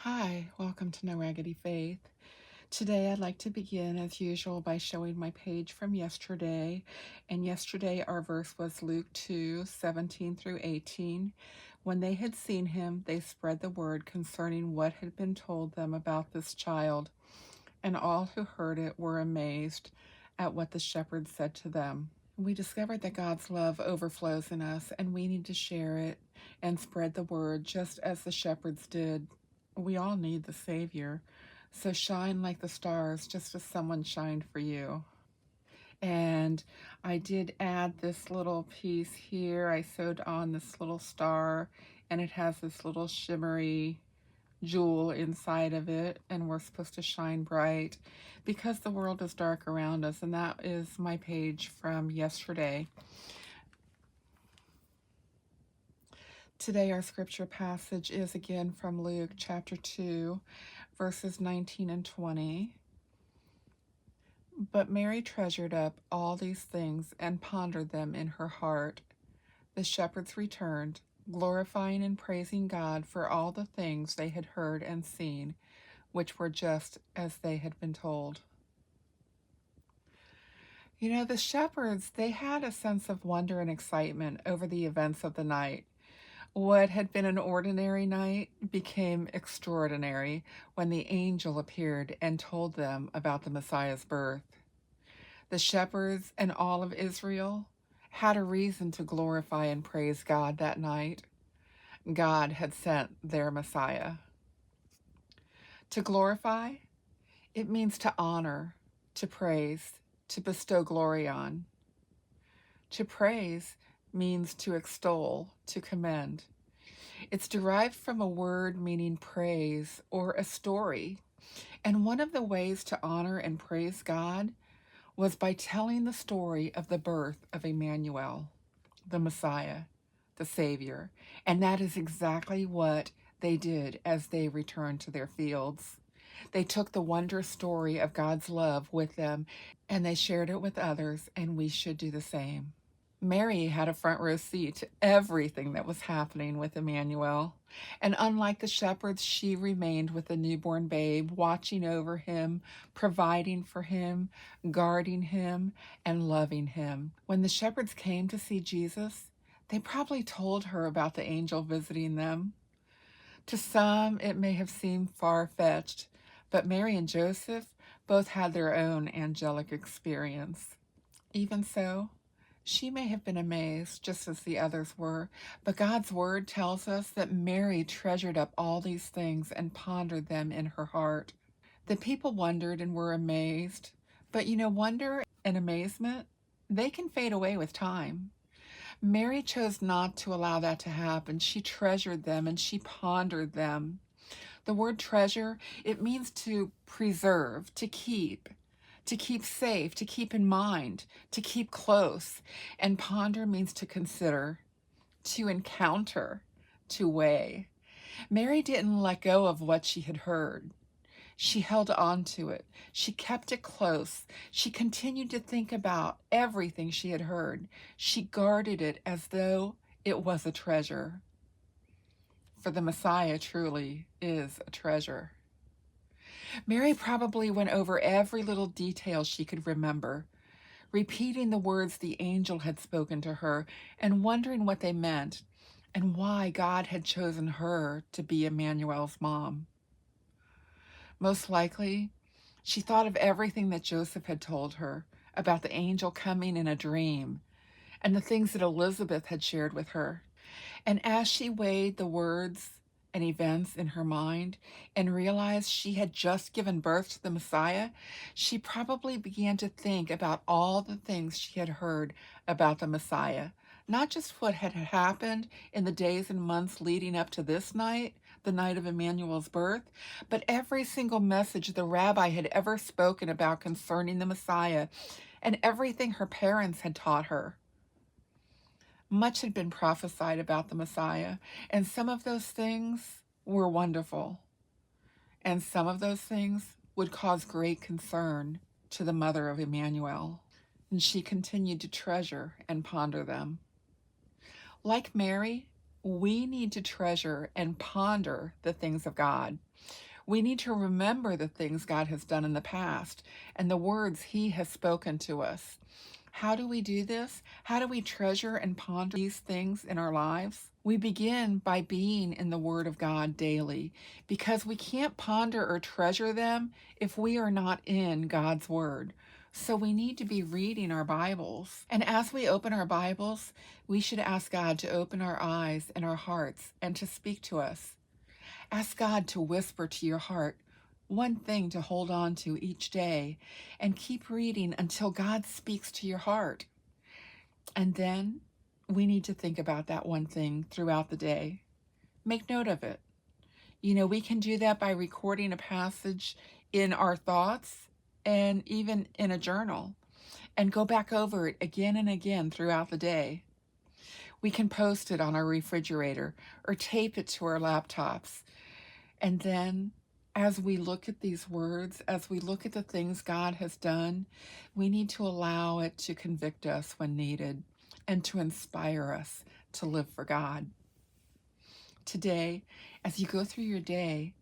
Hi, welcome to No Raggedy Faith. Today I'd like to begin as usual by showing my page from yesterday. And yesterday our verse was Luke 2:17 through 18. When they had seen him, they spread the word concerning what had been told them about this child. And all who heard it were amazed at what the shepherds said to them. We discovered that God's love overflows in us, and we need to share it and spread the word just as the shepherds did. We all need the Savior, so shine like the stars just as someone shined for you. And I did add this little piece here. I sewed on this little star, and it has this little shimmery jewel inside of it, and we're supposed to shine bright because the world is dark around us. And that is my page from yesterday. Today our scripture passage is again from Luke chapter 2, verses 19 and 20. But Mary treasured up all these things and pondered them in her heart. The shepherds returned, glorifying and praising God for all the things they had heard and seen, which were just as they had been told. You know, the shepherds, they had a sense of wonder and excitement over the events of the night. What had been an ordinary night became extraordinary when the angel appeared and told them about the Messiah's birth. The shepherds and all of Israel had a reason to glorify and praise God that night. God had sent their Messiah. To glorify, it means to honor, to praise, to bestow glory on. To praise means to extol, to commend. It's derived from a word meaning praise or a story. And one of the ways to honor and praise God was by telling the story of the birth of Emmanuel, the Messiah, the Savior. And that is exactly what they did as they returned to their fields. They took the wondrous story of God's love with them, and they shared it with others, and we should do the same. Mary had a front row seat to everything that was happening with Emmanuel. And unlike the shepherds, she remained with the newborn babe, watching over him, providing for him, guarding him, and loving him. When the shepherds came to see Jesus, they probably told her about the angel visiting them. To some, it may have seemed far-fetched, but Mary and Joseph both had their own angelic experience. Even so, she may have been amazed, just as the others were, but God's word tells us that Mary treasured up all these things and pondered them in her heart. The people wondered and were amazed, but wonder and amazement, they can fade away with time. Mary chose not to allow that to happen. She treasured them and she pondered them. The word treasure, it means to preserve, to keep safe, to keep in mind, to keep close. And ponder means to consider, to encounter, to weigh. Mary didn't let go of what she had heard. She held on to it. She kept it close. She continued to think about everything she had heard. She guarded it as though it was a treasure. For the Messiah truly is a treasure. Mary probably went over every little detail she could remember, repeating the words the angel had spoken to her and wondering what they meant and why God had chosen her to be Emmanuel's mom. Most likely, she thought of everything that Joseph had told her about the angel coming in a dream and the things that Elizabeth had shared with her. And as she weighed the words and events in her mind and realized she had just given birth to the Messiah, she probably began to think about all the things she had heard about the Messiah. Not just what had happened in the days and months leading up to this night, the night of Emmanuel's birth, but every single message the rabbi had ever spoken about concerning the Messiah and everything her parents had taught her. Much had been prophesied about the Messiah, and some of those things were wonderful, and some of those things would cause great concern to the mother of Emmanuel, and she continued to treasure and ponder them. Like Mary, We need to treasure and ponder the things of God. We need to remember the things God has done in the past and the words He has spoken to us. How do we do this? How do we treasure and ponder these things in our lives? We begin by being in the Word of God daily, because we can't ponder or treasure them if we are not in God's Word. So we need to be reading our Bibles. And as we open our Bibles, we should ask God to open our eyes and our hearts and to speak to us. Ask God to whisper to your heart one thing to hold on to each day, and keep reading until God speaks to your heart. And then we need to think about that one thing throughout the day. Make note of it. We can do that by recording a passage in our thoughts and even in a journal, and go back over it again and again throughout the day. We can post it on our refrigerator or tape it to our laptops. And then, as we look at these words, as we look at the things God has done, we need to allow it to convict us when needed and to inspire us to live for God. Today, as you go through your day,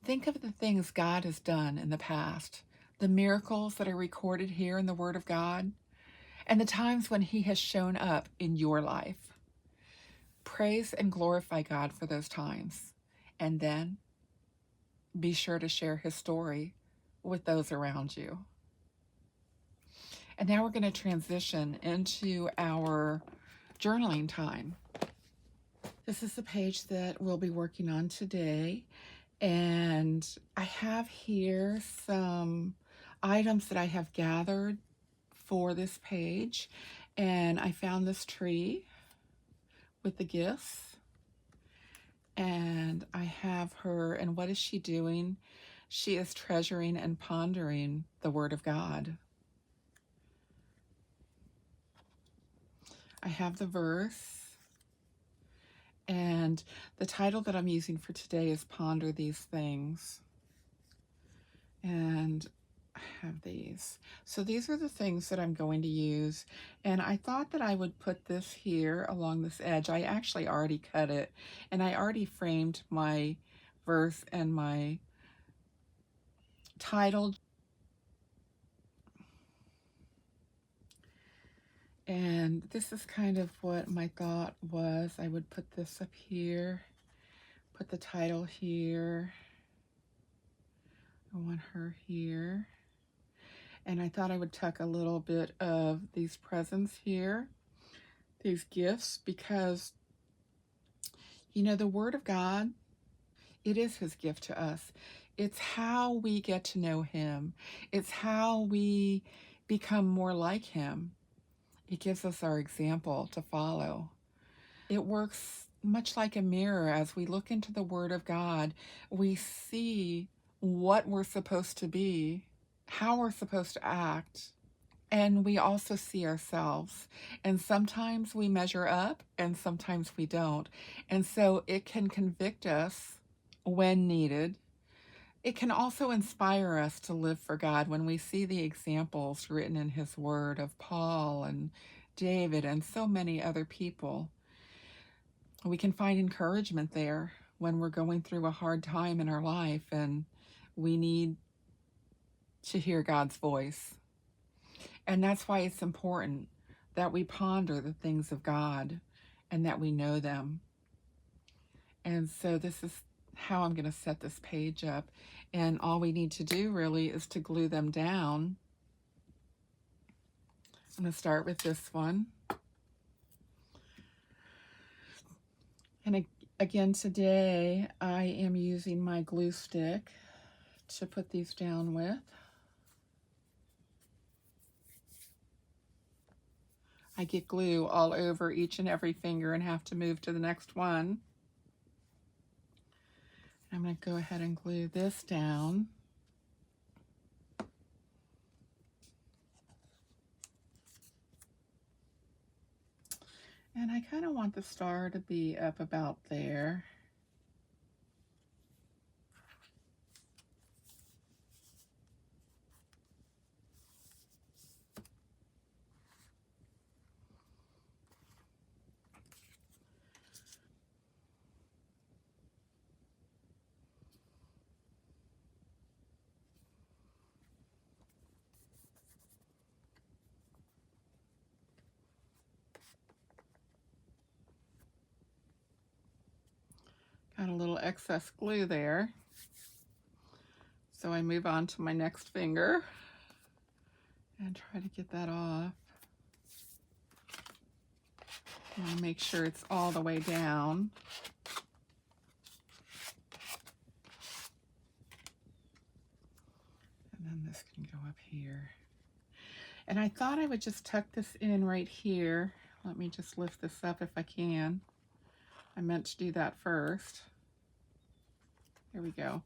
think of the things God has done in the past, the miracles that are recorded here in the Word of God, and the times when He has shown up in your life. Praise and glorify God for those times. And then, be sure to share His story with those around you. And now we're going to transition into our journaling time. This is the page that we'll be working on today. And I have here some items that I have gathered for this page. And I found this tree with the gifts. And I have her, and what is she doing? She is treasuring and pondering the Word of God. I have the verse, and the title that I'm using for today is Ponder These Things. And I have these. So these are the things that I'm going to use. And I thought that I would put this here along this edge. I actually already cut it, and I already framed my verse and my title. And this is kind of what my thought was. I would put this up here, put the title here. I want her here. And I thought I would tuck a little bit of these presents here, these gifts, because, the Word of God, it is His gift to us. It's how we get to know Him. It's how we become more like Him. It gives us our example to follow. It works much like a mirror. As we look into the Word of God, we see what we're supposed to be, how we're supposed to act, and we also see ourselves. And sometimes we measure up and sometimes we don't. And so it can convict us when needed. It can also inspire us to live for God when we see the examples written in His Word of Paul and David and so many other people. We can find encouragement there when we're going through a hard time in our life and we need to hear God's voice. And that's why it's important that we ponder the things of God and that we know them. And so this is how I'm going to set this page up. And all we need to do really is to glue them down. I'm going to start with this one. And again, today I am using my glue stick to put these down with. I get glue all over each and every finger and have to move to the next one. I'm going to go ahead and glue this down. And I kind of want the star to be up about there. Got a little excess glue there. So I move on to my next finger and try to get that off. And make sure it's all the way down. And then this can go up here. And I thought I would just tuck this in right here. Let me just lift this up if I can. I meant to do that first. There we go.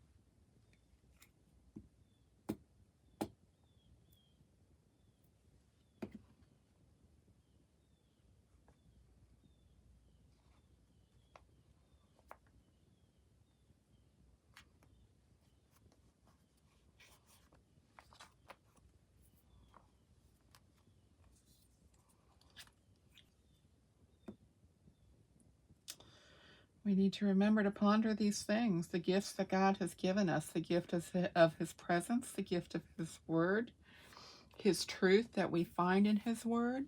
We need to remember to ponder these things, the gifts that God has given us, the gift of His presence, the gift of His Word, His truth that we find in His Word.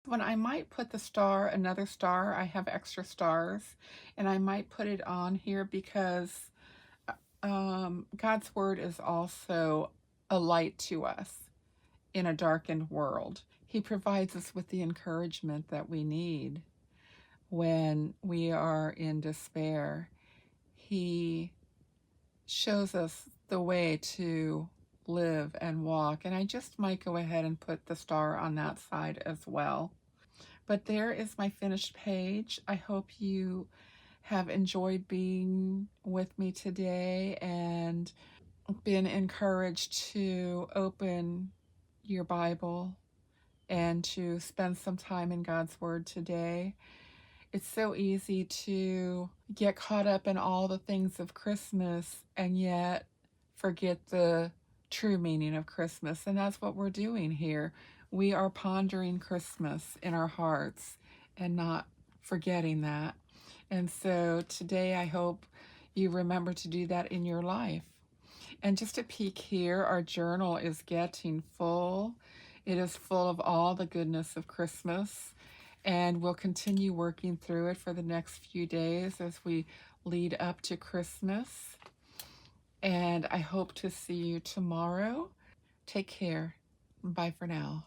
When I might put the star, another star, I have extra stars, and I might put it on here because God's Word is also a light to us in a darkened world. He provides us with the encouragement that we need when we are in despair. He shows us the way to live and walk. And I just might go ahead and put the star on that side as well. But there is my finished page. I hope you have enjoyed being with me today and been encouraged to open your Bible and to spend some time in God's Word today. It's so easy to get caught up in all the things of Christmas and yet forget the true meaning of Christmas. And that's what we're doing here. We are pondering Christmas in our hearts and not forgetting that. And so today I hope you remember to do that in your life. And just a peek here, our journal is getting full. It is full of all the goodness of Christmas. And we'll continue working through it for the next few days as we lead up to Christmas. And I hope to see you tomorrow. Take care. Bye for now.